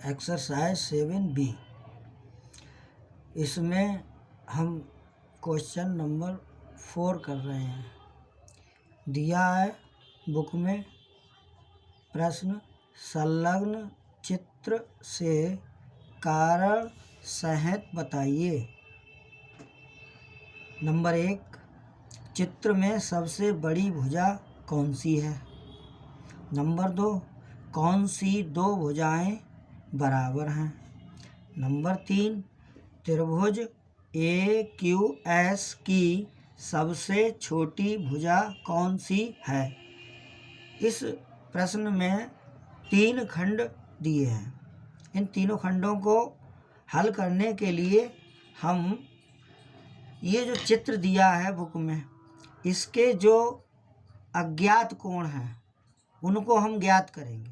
Exercise 7B। इसमें हम question number 4 कर रहे हैं। दिया है बुक में प्रश्न, संलग्न चित्र से कारण सहित बताइए। नंबर 1, चित्र में सबसे बड़ी भुजा कौन सी है। नंबर 2, कौन सी दो भुजाएं बराबर हैं। नंबर 3, त्रिभुज AQS की सबसे छोटी भुजा कौन सी है। इस प्रश्न में 3 खंड दिए हैं। इन तीनों खंडों को हल करने के लिए हम ये जो चित्र दिया है बुक में, इसके जो अज्ञात कोण हैं उनको हम ज्ञात करेंगे।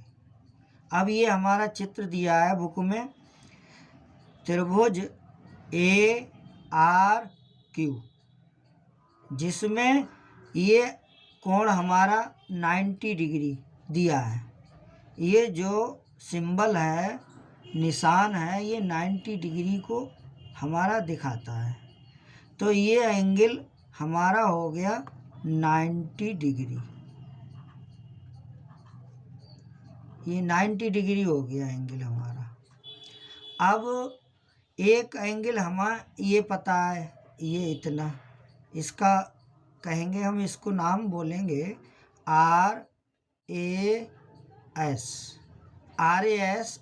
अब ये हमारा चित्र दिया है बुक में, त्रिभुज ARQ, जिसमें ये कोण हमारा 90 डिग्री दिया है। ये जो सिंबल है, निशान है, ये 90 डिग्री को हमारा दिखाता है। तो ये एंगल हमारा हो गया 90 डिग्री। ये 90 डिग्री हो गया एंगल हमारा। अब एक एंगल हमारा ये पता है, ये इतना, इसका कहेंगे हम, इसको नाम बोलेंगे RAS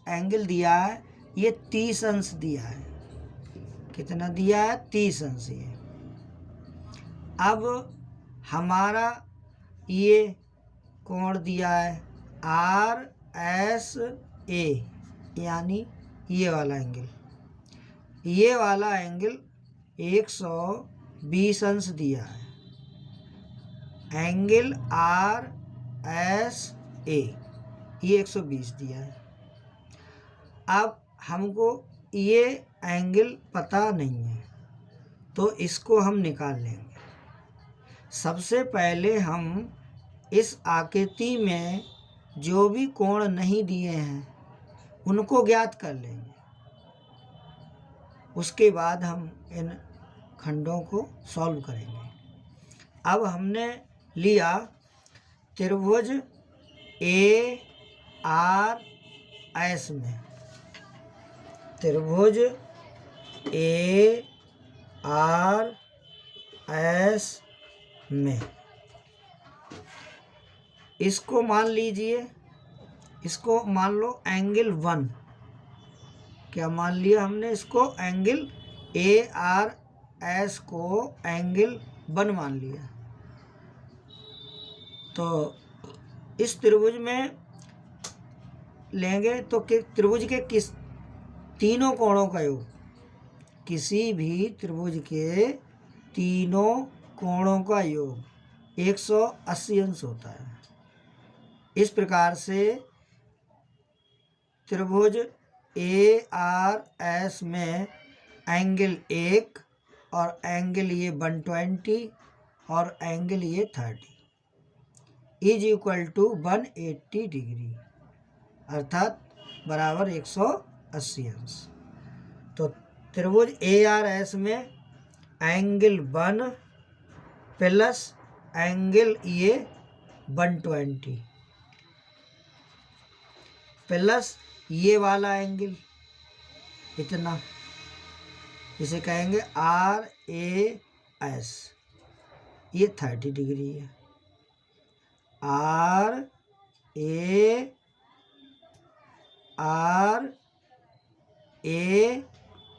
एंगल दिया है। ये 30 अंश दिया है। कितना दिया है? 30 अंश। ये अब हमारा ये कोण दिया है RSA, यानी ये वाला एंगल। ये वाला एंगल 120 अंश दिया है। एंगल RSA ये 120 दिया है। अब हमको ये एंगल पता नहीं है, तो इसको हम निकाल लेंगे। सबसे पहले हम इस आकृति में जो भी कोण नहीं दिए हैं उनको ज्ञात कर लेंगे। उसके बाद हम इन खंडों को सॉल्व करेंगे। अब हमने लिया त्रिभुज ARS में, त्रिभुज ARS में इसको मान लीजिए, इसको मान लो एंगल 1। क्या मान लिया हमने? इसको एंगल ARS को एंगल 1 मान लिया। तो इस त्रिभुज में लेंगे तो त्रिभुज के किस तीनों कोणों का योग, किसी भी त्रिभुज के तीनों कोणों का योग 180 अंश होता है। इस प्रकार से त्रिभुज ARS में एंगल 1 और एंगल ये 120 और एंगल ये 30 इज इक्वल टू 180 डिग्री, अर्थात बराबर 180 अंश। तो त्रिभुज ARS में एंगल 1 प्लस एंगल ये 120 प्लस ये वाला एंगल इतना, इसे कहेंगे RAS, ये 30 डिग्री है।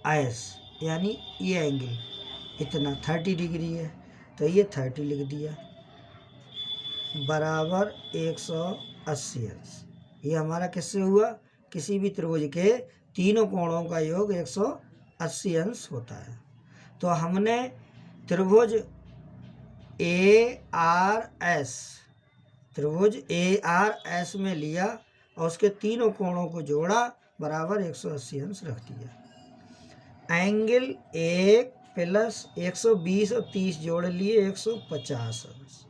RAS यानी ये एंगल इतना 30 डिग्री है, तो ये 30 लिख दिया, बराबर 180 अंश। ये हमारा किससे हुआ? किसी भी त्रिभुज के तीनों कोणों का योग 180 अंश होता है। तो हमने त्रिभुज ARS में लिया और उसके तीनों कोणों को जोड़ा, बराबर 180 अंश रख दिया। एंगल 1 प्लस 120 और 30 जोड़ लिए 150 अंश,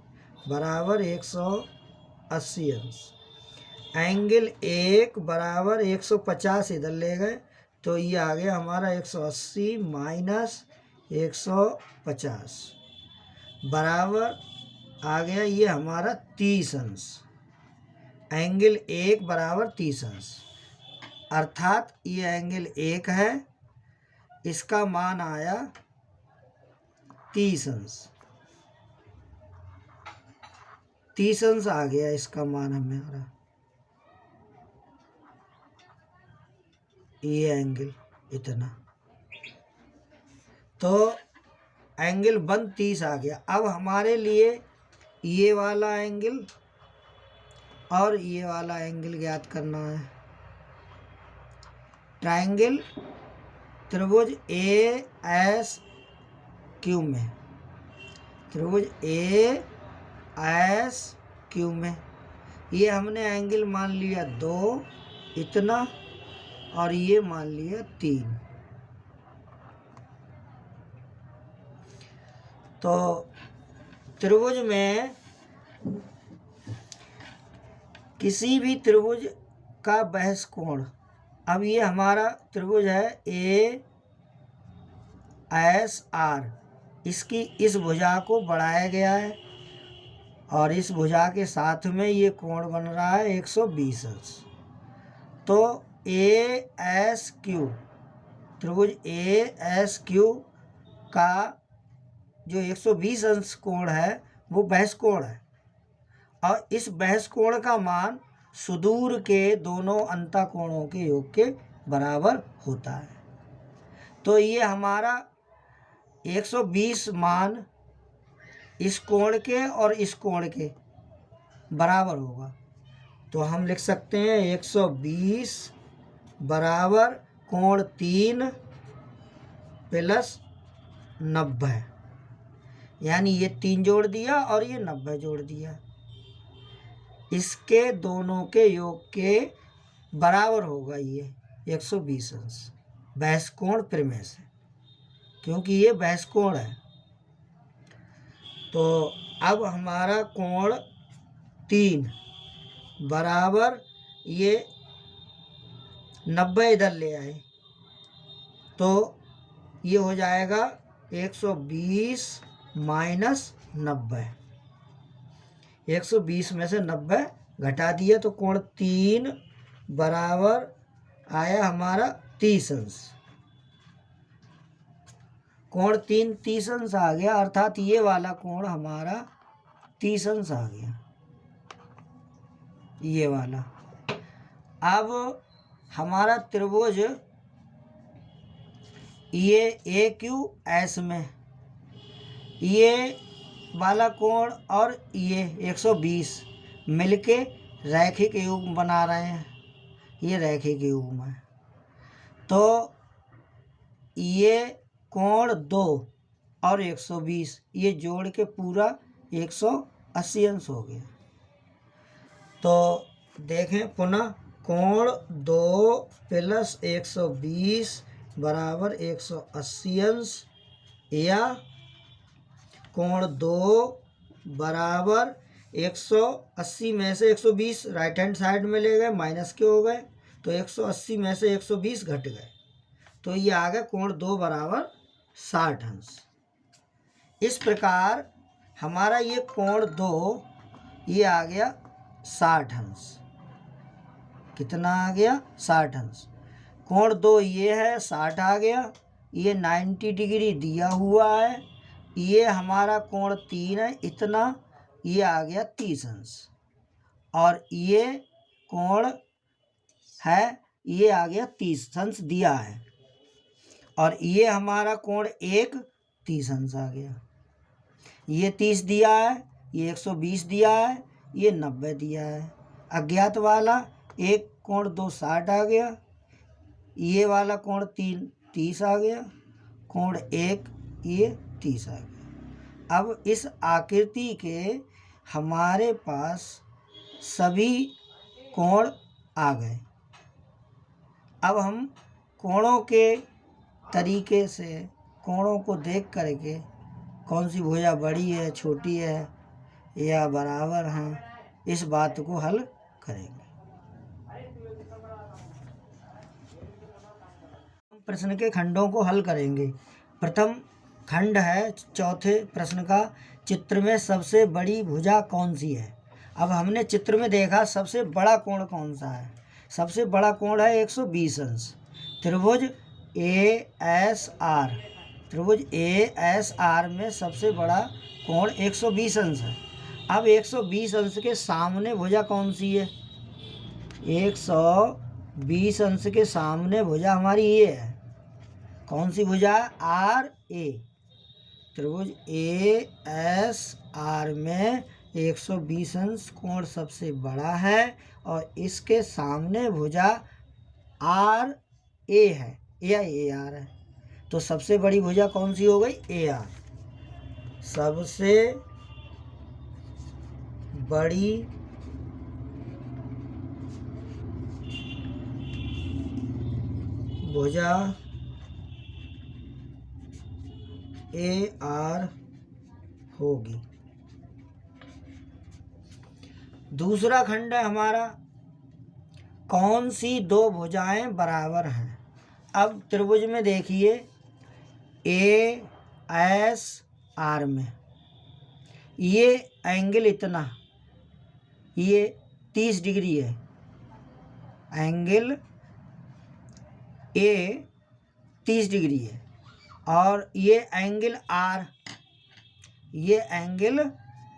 बराबर 180 अंश। एंगल 1 बराबर 150 इधर ले गए तो ये आ गया हमारा 180 माइनस 150 बराबर आ गया ये हमारा 30 अंश। एंगल 1 बराबर 30 अंश, अर्थात ये एंगल 1 है, इसका मान आया 30 अंश। 30 अंश आ गया इसका मान हमारा। ये एंगल इतना, तो एंगल 1 30 आ गया। अब हमारे लिए ये वाला एंगल और ये वाला एंगल ज्ञात करना है। ट्रायंगल त्रिभुज ए एस क्यू में, त्रिभुज ए एस क्यू में ये हमने एंगल मान लिया 2 इतना, और ये मान लिया 3। तो त्रिभुज में किसी भी त्रिभुज का बहस कोण, अब ये हमारा त्रिभुज है ए एस आर, इसकी इस भुजा को बढ़ाया गया है और इस भुजा के साथ में ये कोण बन रहा है 120 अंश। तो ए एस क्यू, त्रिभुज ए एस क्यू का जो 120 अंश कोण है वो बहस कोण है, और इस बहस कोण का मान सुदूर के दोनों अंतःकोणों के योग के बराबर होता है। तो ये हमारा 120 मान इस कोण के और इस कोण के बराबर होगा। तो हम लिख सकते हैं 120 बराबर कोण 3 प्लस 90, यानी ये 3 जोड़ दिया और ये 90 जोड़ दिया, इसके दोनों के योग के बराबर होगा ये 120 अंश। बहस कोण प्रमेय से, क्योंकि ये बहस कोण है। तो अब हमारा कोण 3 बराबर ये 90 इधर ले आए तो ये हो जाएगा 120 माइनस 90। 120 में से 90 घटा दिया तो कोण 3 बराबर आया हमारा 30 अंश। कोण 3 30 अंश आ गया, अर्थात ये वाला कोण हमारा 30 अंश आ गया, ये वाला। अब हमारा त्रिभुज ये ए क्यू एस में ये वाला कोण और ये 120 मिलके रैखिक युग्म बना रहे हैं, ये रैखिक युग्म है। तो ये कोण 2 और 120 ये जोड़ के पूरा 180 अंश हो गया। तो देखें पुनः, कोण 2 प्लस 120 बराबर 180 अंश, या कोण 2 बराबर 180 में से 120 राइट हैंड साइड में ले गए, माइनस के हो गए, तो 180 में से 120 घट गए, तो ये आ गया कोण 2 बराबर 60 अंश। इस प्रकार हमारा ये कोण 2 ये आ गया 60 अंश। कितना आ गया? 60 अंश। कोण 2 ये है, 60 आ गया, ये 90 डिग्री दिया हुआ है, ये हमारा कोण 3 है इतना, ये आ गया 30 अंश, और ये कोण है ये आ गया 30 अंश दिया है, और ये हमारा कोण 1 30 अंश आ गया। ये 30 दिया है, ये 120 दिया है, ये 90 दिया है। अज्ञात वाला एक कोण 2 60 आ गया, ये वाला कोण 3 30 आ गया, कोण 1 ये 30 आ गया। अब इस आकृति के हमारे पास सभी कोण आ गए। अब हम कोणों के तरीके से, कोणों को देख करके कौन सी भुजा बड़ी है, छोटी है या बराबर हैं, इस बात को हल करेंगे। प्रश्न के खंडों को हल करेंगे। प्रथम खंड है चौथे प्रश्न का, चित्र में सबसे बड़ी भुजा कौन सी है। अब हमने चित्र में देखा सबसे बड़ा कोण कौन सा है। सबसे बड़ा कोण है 120 अंश। त्रिभुज ASR, त्रिभुज ASR में सबसे बड़ा कोण 120 अंश है। अब 120 अंश के सामने भुजा कौन सी है। 120 अंश के सामने भुजा हमारी ये है। कौन सी भुजा? RA। त्रिभुज ASR में 120 अंश कोण सबसे बड़ा है और इसके सामने भुजा RA है या AR है। तो सबसे बड़ी भुजा कौन सी हो गई? AR। सबसे बड़ी भुजा AR होगी। दूसरा खंड है हमारा, कौन सी दो भुजाएं बराबर हैं। अब त्रिभुज में देखिए ASR में ये एंगल इतना, ये 30 डिग्री है। एंगल A 30 डिग्री है और ये एंगल R, ये एंगल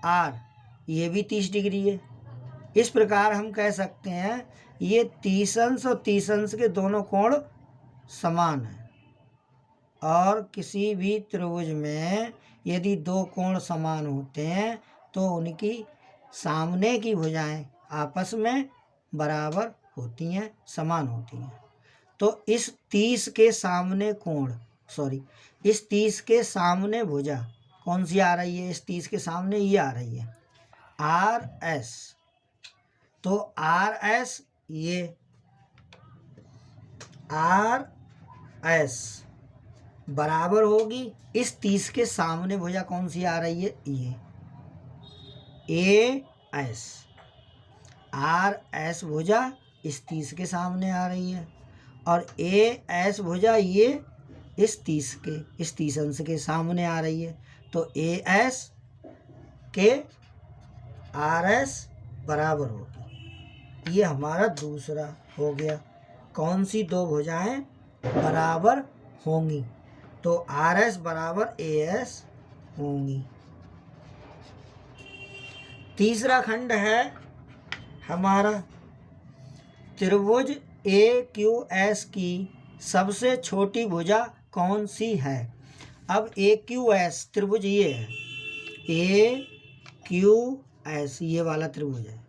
R ये भी 30 डिग्री है। इस प्रकार हम कह सकते हैं ये 30 अंश और 30 अंश के दोनों कोण समान हैं। और किसी भी त्रिभुज में यदि दो कोण समान होते हैं तो उनकी सामने की भुजाएं आपस में बराबर होती हैं, समान होती हैं। तो इस 30 के सामने कोण, इस 30 के सामने भुजा कौन सी आ रही है? इस 30 के सामने ये आ रही है RS। तो RS, ये RS बराबर होगी इस 30 के सामने भुजा कौन सी आ रही है? ये AS। RS भुजा इस 30 के सामने आ रही है और AS भुजा ये इस 30 अंश के सामने आ रही है। तो AS के RS बराबर होगी। ये हमारा दूसरा हो गया, कौन सी दो भुजाएं बराबर होंगी। तो RS बराबर AS होंगी। तीसरा खंड है हमारा, त्रिभुज AQS की सबसे छोटी भुजा कौन सी है। अब AQS त्रिभुज ये है, AQS ये वाला त्रिभुज है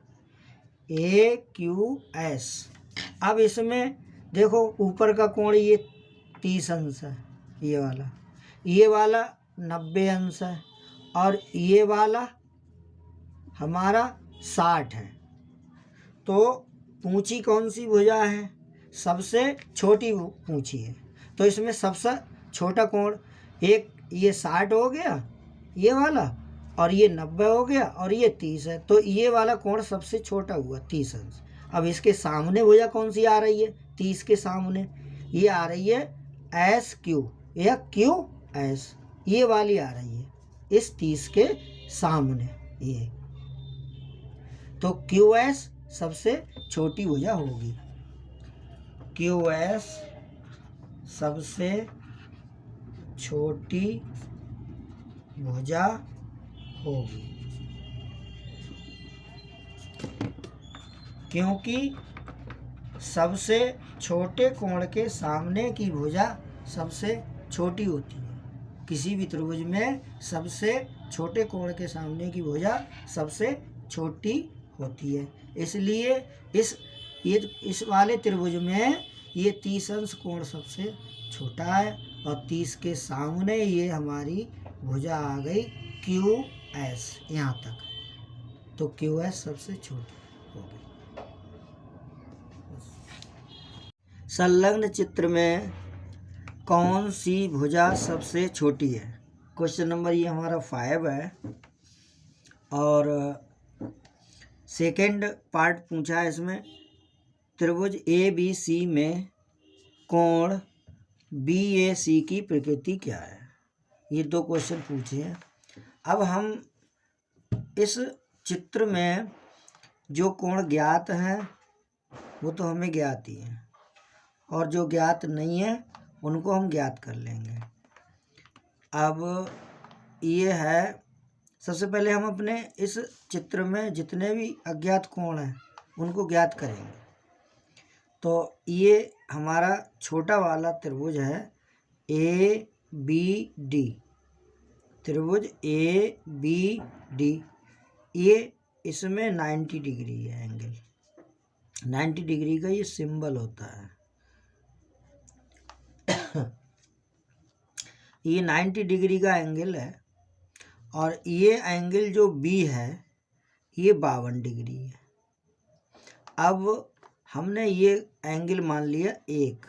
AQS। अब इसमें देखो ऊपर का कोण ये 30 अंश है, ये वाला 90 अंश है और ये वाला हमारा 60 है। तो पूंछी कौन सी भुजा है? सबसे छोटी पूंछी है। तो इसमें सबसे छोटा कोण एक ये 60 हो गया ये वाला, और ये 90 हो गया और ये 30 है। तो ये वाला कोण सबसे छोटा हुआ 30 अंश। अब इसके सामने भुजा कौन सी आ रही है? 30 के सामने ये आ रही है SQ या QS, ये वाली आ रही है इस 30 के सामने ये। तो QS सबसे छोटी भुजा होगी। QS सबसे छोटी भुजा होगी क्योंकि सबसे छोटे कोण के सामने की भुजा सबसे छोटी होती है। किसी भी त्रिभुज में सबसे छोटे कोण के सामने की भुजा सबसे छोटी होती है। इसलिए इस वाले त्रिभुज में ये 30 अंश कोण सबसे छोटा है और 30 के सामने ये हमारी भुजा आ गई QS यहाँ तक। तो QS सबसे छोटी होगी। संलग्न चित्र में कौन सी भुजा सबसे छोटी है। क्वेश्चन नंबर ये हमारा 5 है और सेकंड पार्ट पूछा है इसमें। त्रिभुज ABC में कोण BAC की प्रकृति क्या है। ये 2 क्वेश्चन पूछे हैं। अब हम इस चित्र में जो कोण ज्ञात हैं वो तो हमें ज्ञात ही हैं, और जो ज्ञात नहीं है उनको हम ज्ञात कर लेंगे। अब ये है, सबसे पहले हम अपने इस चित्र में जितने भी अज्ञात कोण हैं उनको ज्ञात करेंगे। तो ये हमारा छोटा वाला त्रिभुज है ABD, त्रिभुज ABD। ये इसमें 90 डिग्री है एंगल, 90 डिग्री का ये सिंबल होता है। ये 90 डिग्री का एंगल है, और ये एंगल जो B है ये 52 डिग्री है। अब हमने ये एंगल मान लिया 1,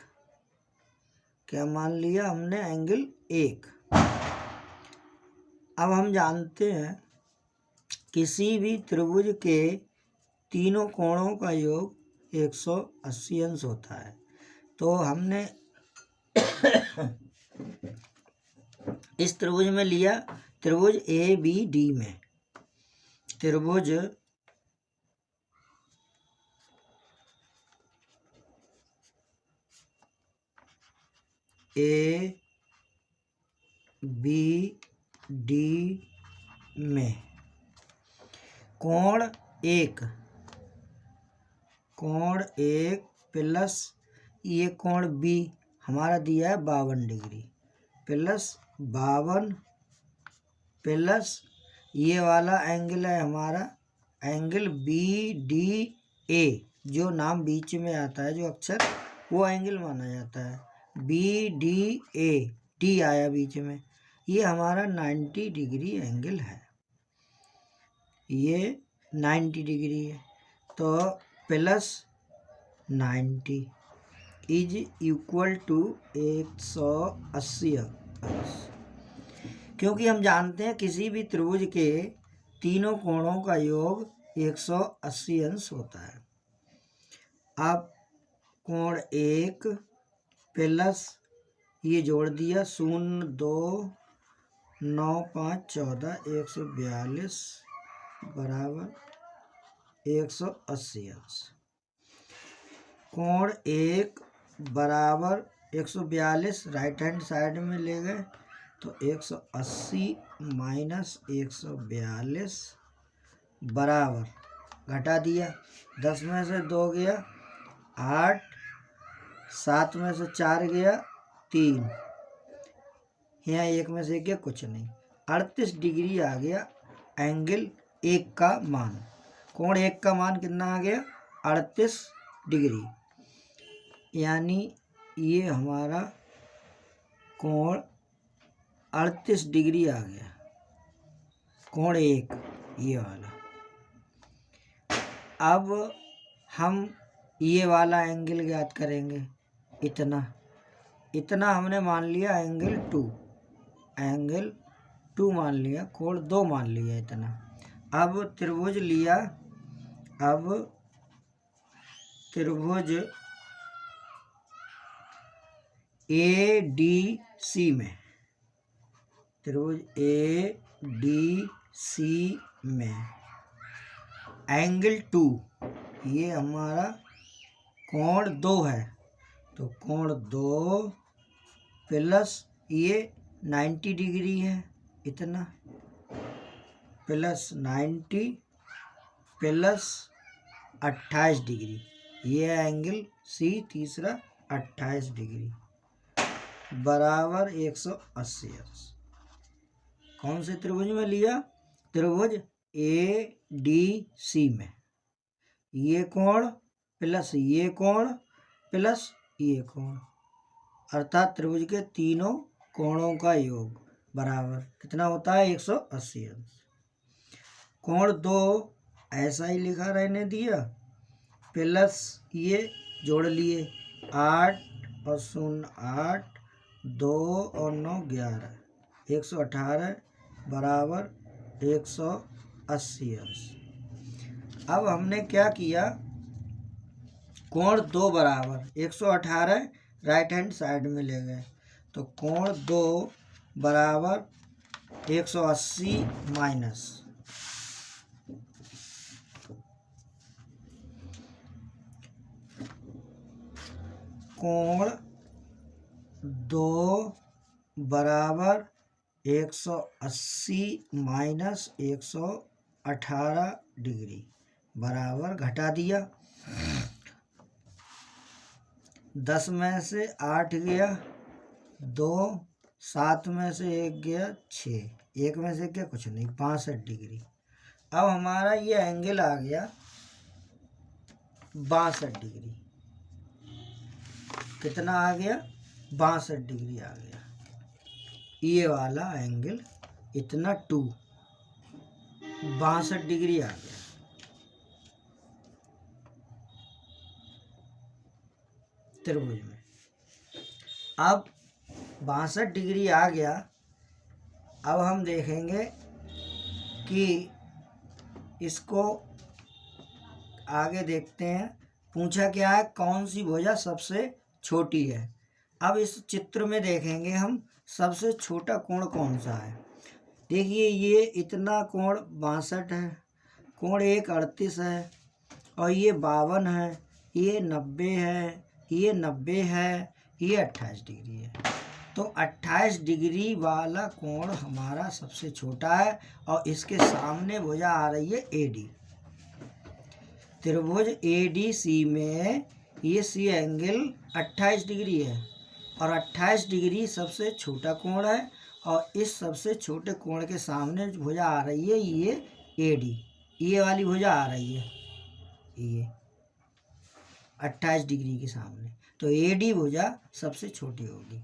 क्या मान लिया हमने, एंगल 1। अब हम जानते हैं किसी भी त्रिभुज के तीनों कोणों का योग 180 अंश होता है। तो हमने इस त्रिभुज में लिया, त्रिभुज ABD में, त्रिभुज ABD में कोण 1 प्लस ये कोण B हमारा दिया है 52 डिग्री, प्लस 52 प्लस ये वाला एंगल है हमारा एंगल BDA, जो नाम बीच में आता है, जो अक्षर, वो एंगल माना जाता है BDA, D आया बीच में, ये हमारा 90 डिग्री एंगल है, ये 90 डिग्री है। तो प्लस 90 इज इक्वल टू 180 अंश, क्योंकि हम जानते हैं किसी भी त्रिभुज के तीनों कोणों का योग 180 अंश होता है। अब कोण 1 प्लस ये जोड़ दिया 0, 2, 9, 5, 14, 142 बराबर 180 अंश। कोण 1 बराबर 142 राइट हैंड साइड में ले गए, तो 180 माइनस 142 बराबर, घटा दिया, 10 में से 2 गया 8, 7 में से 4 गया 3, यहाँ 1 में से गया कुछ नहीं, 38 डिग्री आ गया एंगल 1 का मान। कोण 1 का मान कितना आ गया, 38 डिग्री, यानी ये हमारा कोण 38 डिग्री आ गया, कोण 1 ये वाला। अब हम ये वाला एंगल ज्ञात करेंगे, इतना हमने मान लिया एंगल 2 मान लिया, कोण 2 मान लिया इतना। अब त्रिभुज लिया, अब त्रिभुज ADC में, त्रिभुज ADC में एंगल 2, ये हमारा कोण 2 है, तो कोण 2 प्लस ये 90 डिग्री है इतना, प्लस 90 प्लस 28 डिग्री, ये है एंगल C तीसरा 28 डिग्री बराबर 180 अंश। कौन से त्रिभुज में लिया, त्रिभुज ADC में, ये कोण प्लस ये कोण प्लस ये कोण, अर्थात त्रिभुज के तीनों कोणों का योग बराबर कितना होता है, 180 अंश। कोण 2 ऐसा ही लिखा रहने दिया, प्लस ये जोड़ लिए 8 और 0 8, 2 और 9 11, 118 बराबर 180 अंश। अब हमने क्या किया, कोण 2 बराबर 118 राइट हैंड साइड में ले गए, तो कोण 2 बराबर 180 माइनस कोण 2 बराबर 180 माइनस 118 डिग्री बराबर घटा दिया। 10 में से 8 गया 2, 7 में से 1 गया 6, 1 में से क्या कुछ नहीं 65 डिग्री। अब हमारा ये एंगल आ गया 62 डिग्री। कितना आ गया 62 डिग्री आ गया। ये वाला एंगल इतना 62 डिग्री आ गया। त्रिभुज में अब 62 डिग्री आ गया। अब हम देखेंगे कि इसको आगे देखते हैं। पूछा क्या है, कौन सी भुजा सबसे छोटी है। अब इस चित्र में देखेंगे हम सबसे छोटा कोण कौन सा है। देखिए ये इतना कोण 62 है, कोण 1 38 है, और ये 52 है, ये 90 है, ये 90 है, ये 28 डिग्री है। तो 28 डिग्री वाला कोण हमारा सबसे छोटा है और इसके सामने भुजा आ रही है एडी। त्रिभुज एडीसी में ये सी एंगल 28 डिग्री है और 28 डिग्री सबसे छोटा कोण है और इस सबसे छोटे कोण के सामने भुजा आ रही है ये एडी। ये वाली भुजा आ रही है ये 28 डिग्री के सामने। तो एडी भुजा सबसे छोटी होगी,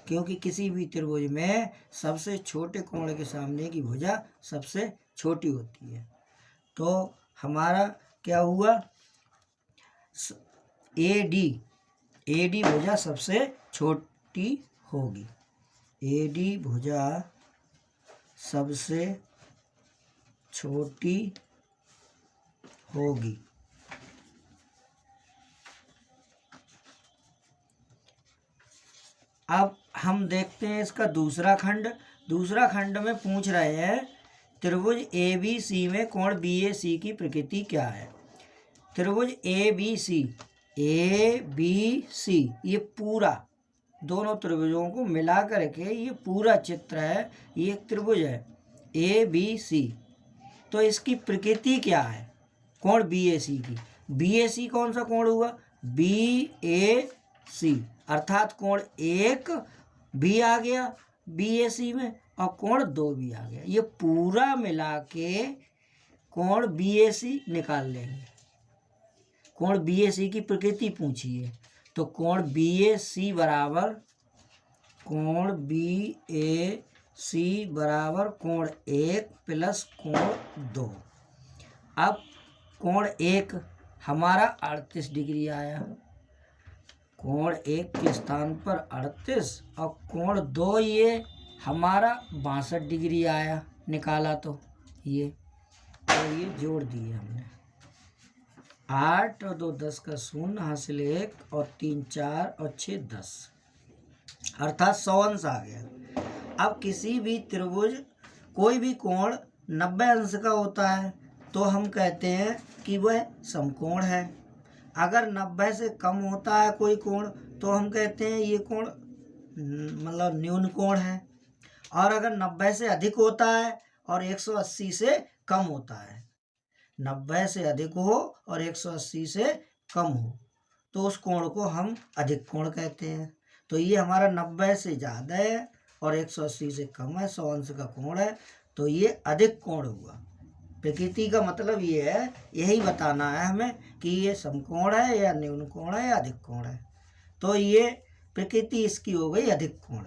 क्योंकि किसी भी त्रिभुज में सबसे छोटे कोण के सामने की भुजा सबसे छोटी होती है। तो हमारा क्या हुआ, एडी भुजा सबसे छोटी होगी। एडी भुजा सबसे छोटी होगी। अब हम देखते हैं इसका दूसरा खंड। दूसरा खंड में पूछ रहे हैं त्रिभुज ABC में कोण BAC की प्रकृति क्या है। त्रिभुज ABC ये पूरा दोनों त्रिभुजों को मिला करके ये पूरा चित्र है। ये एक त्रिभुज है ABC। तो इसकी प्रकृति क्या है कोण BAC की। BAC कौन सा कोण हुआ, BAC अर्थात कोण 1 भी आ गया BAC में और कोण 2 भी आ गया। ये पूरा मिला के कोण BAC निकाल लेंगे। कोण BAC की प्रकृति पूछी है तो कोण BAC बराबर कोण 1 प्लस कोण 2। अब कोण 1 हमारा 38 डिग्री आया, कोण 1 के स्थान पर 38 और कोण 2 ये हमारा 62 डिग्री आया निकाला। तो ये जोड़ दिए हमने। 8 और 2 10 का 0 हासिल 1 और 3 4 और 6 10 अर्थात 100 अंश आ गया। अब किसी भी त्रिभुज कोई भी कोण 90 अंश का होता है तो हम कहते हैं कि वह समकोण है। अगर 90 से कम होता है कोई कोण तो हम कहते हैं ये कोण मतलब न्यून कोण है। और अगर 90 से अधिक होता है और 180 से कम होता है, 90 से अधिक हो और 180 से कम हो तो उस कोण को हम अधिक कोण कहते हैं। तो ये हमारा 90 से ज़्यादा है और 180 से कम है, 100 अंश का कोण है, तो ये अधिक कोण हुआ। प्रकृति का मतलब ये है, यही बताना है हमें कि ये समकोण है या न्यून कोण है या अधिक कोण है। तो ये प्रकृति इसकी हो गई अधिक कोण।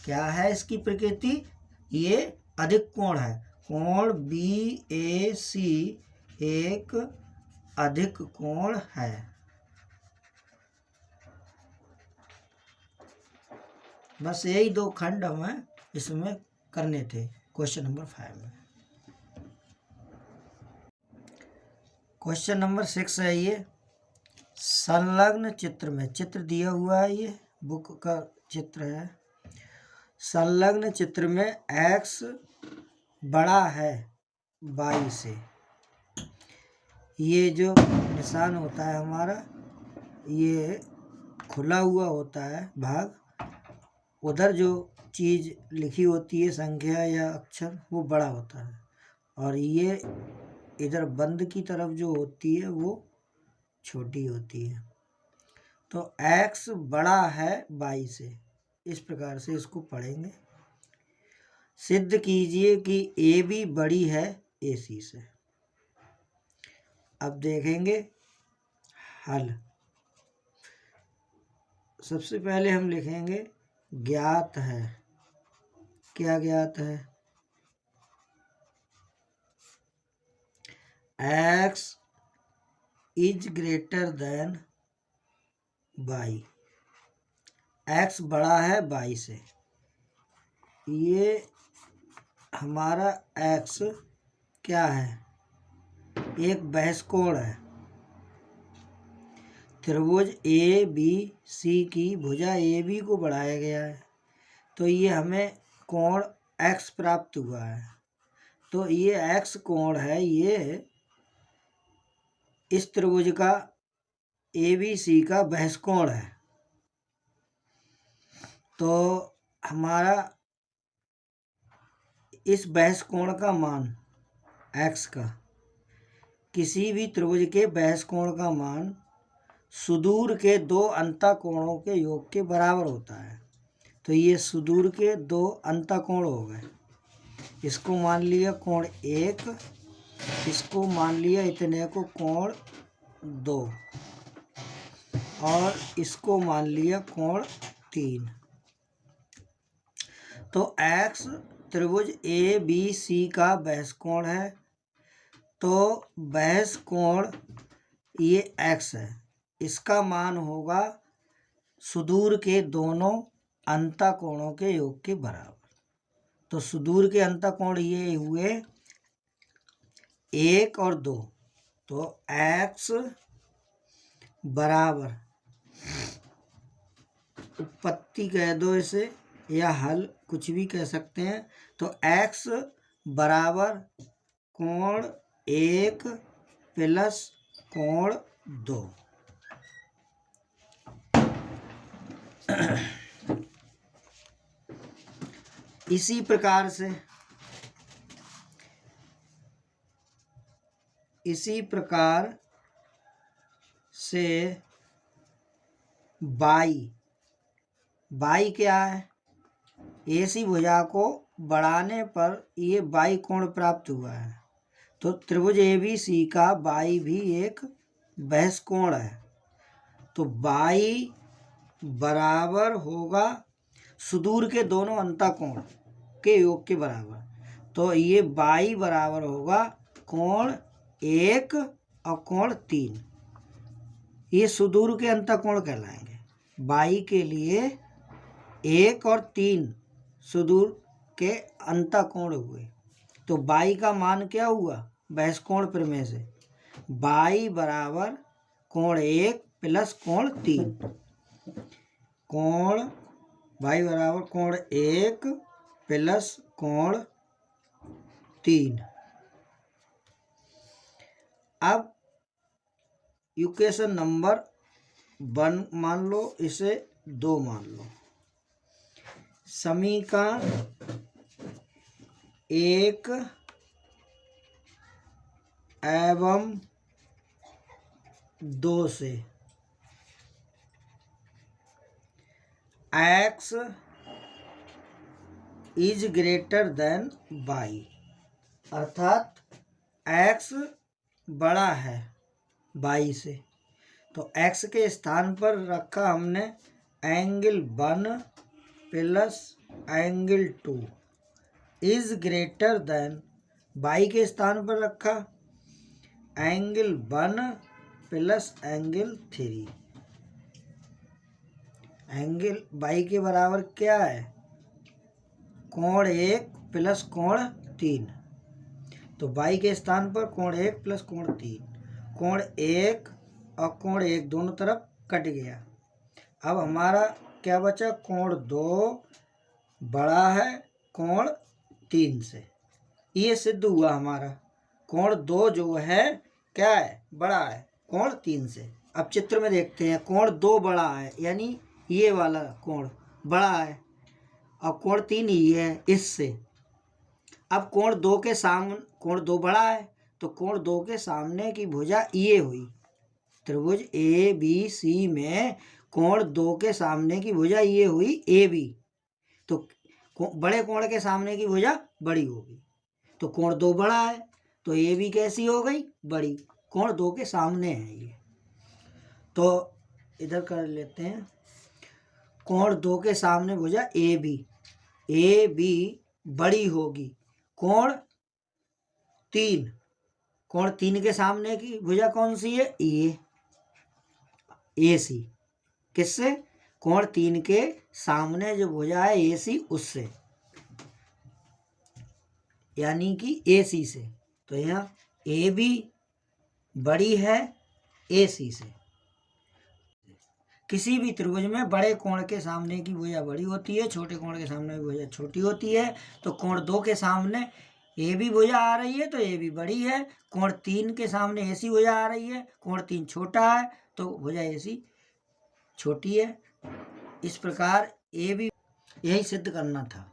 क्या है इसकी प्रकृति, ये अधिक कोण है। कोण BAC एक अधिक कोण है। बस यही 2 खंड हमें इसमें करने थे क्वेश्चन नंबर 5 में। क्वेश्चन नंबर 6 है ये, संलग्न चित्र में, चित्र दिया हुआ है, ये बुक का चित्र है, संलग्न चित्र में x बड़ा है y से। ये जो निशान होता है हमारा, ये खुला हुआ होता है भाग, उधर जो चीज़ लिखी होती है संख्या या अक्षर वो बड़ा होता है, और ये इधर बंद की तरफ जो होती है वो छोटी होती है। तो x बड़ा है y से, इस प्रकार से इसको पढ़ेंगे। सिद्ध कीजिए कि AB बड़ी है AC से। अब देखेंगे हल। सबसे पहले हम लिखेंगे ज्ञात है। क्या ज्ञात है? x is greater than y। x बड़ा है y से। ये हमारा x क्या है? एक बहिष्कोण है। त्रिभुज ABC की भुजा AB को बढ़ाया गया है, तो ये हमें कोण x प्राप्त हुआ है। तो ये x कोण है, ये इस त्रिभुज का ABC का बहिष्कोण है। तो हमारा इस बहिष्कोण का मान x का, किसी भी त्रिभुज के बहिष्कोण का मान सुदूर के दो अंतःकोणों के योग के बराबर होता है। तो ये सुदूर के दो अंतःकोण हो गए। इसको मान लिया कोण 1, इसको मान लिया इतने को कोण 2, और इसको मान लिया कोण 3। तो x त्रिभुज ABC का बहिष्कोण है। तो बहिष्कोण ये x है, इसका मान होगा सुदूर के दोनों अंतःकोणों के योग के बराबर। तो सुदूर के अंतःकोण ये हुए 1 और 2। तो x बराबर, उत्पत्ति कह दो इसे या हल, कुछ भी कह सकते हैं। तो x बराबर कोण 1 प्लस कोण 2। इसी प्रकार से बाई क्या है? AC भुजा को बढ़ाने पर ये बाई कोण प्राप्त हुआ है। तो त्रिभुज ABC का बाई भी एक बहिष्कोण है। तो बाई बराबर होगा सुदूर के दोनों अंतःकोण के योग के बराबर। तो ये बाई बराबर होगा कोण 1 और कोण 3। ये सुदूर के अंतःकोण कहलाएंगे। बाई के लिए 1 और 3 सुदूर के अंतःकोण हुए। तो बाई का मान क्या हुआ बहिष्कोण प्रमेय से? बाई बराबर कोण 1 प्लस कोण 3। कोण बाई बराबर कोण 1 प्लस कोण 3। अब इक्वेशन नंबर 1 मान लो, इसे 2 मान लो। समीकरण 1 एवं 2 से x is greater than y, अर्थात x बड़ा है y से। तो x के स्थान पर रखा हमने angle 1 plus angle 2 is greater than, y के स्थान पर रखा angle 1 plus angle 3। Angle y के बराबर क्या है? कोण 1 प्लस कोण 3। तो y के स्थान पर कोण 1 प्लस कोण 3। कोण 1 और कोण 1 दोनों तरफ कट गया। अब हमारा क्या बचा? कोण 2 बड़ा है कोण 3 से। ये सिद्ध हुआ हमारा। कोण 2 जो है क्या है, बड़ा है कोण 3 से। अब चित्र में देखते हैं, कोण 2 बड़ा है, यानी ये वाला कोण बड़ा है, और कोण 3 ये है इससे। अब कोण 2 के सामने, कोण 2 बड़ा है तो कोण 2 के सामने की भुजा ये हुई। त्रिभुज ए बी सी में कोण 2 के सामने की भुजा ये हुई ए बी, तो बड़े कोण के सामने की भुजा बड़ी होगी। तो कोण 2 बड़ा है तो ए बी कैसी हो गई, बड़ी, कोण 2 के सामने है ये। तो इधर कर लेते हैं, कोण 2 के सामने भुजा ए बी बड़ी होगी कोण 3। कोण 3 के सामने की भुजा कौन सी है, ए सी। किससे, कोण 3 के सामने जो भुजा है ए सी उससे, यानी कि ए सी से। तो यहाँ ए बी बड़ी है ए सी से। किसी भी त्रिभुज में बड़े कोण के सामने की भुजा बड़ी होती है, छोटे कोण के सामने की भुजा छोटी होती है। तो कोण 2 के सामने ए बी भुजा आ रही है तो ए बी बड़ी है, कोण 3 के सामने ए सी भुजा आ रही है, कोण 3 छोटा है तो भुजा ए सी छोटी है। इस प्रकार ए बी, यही सिद्ध करना था।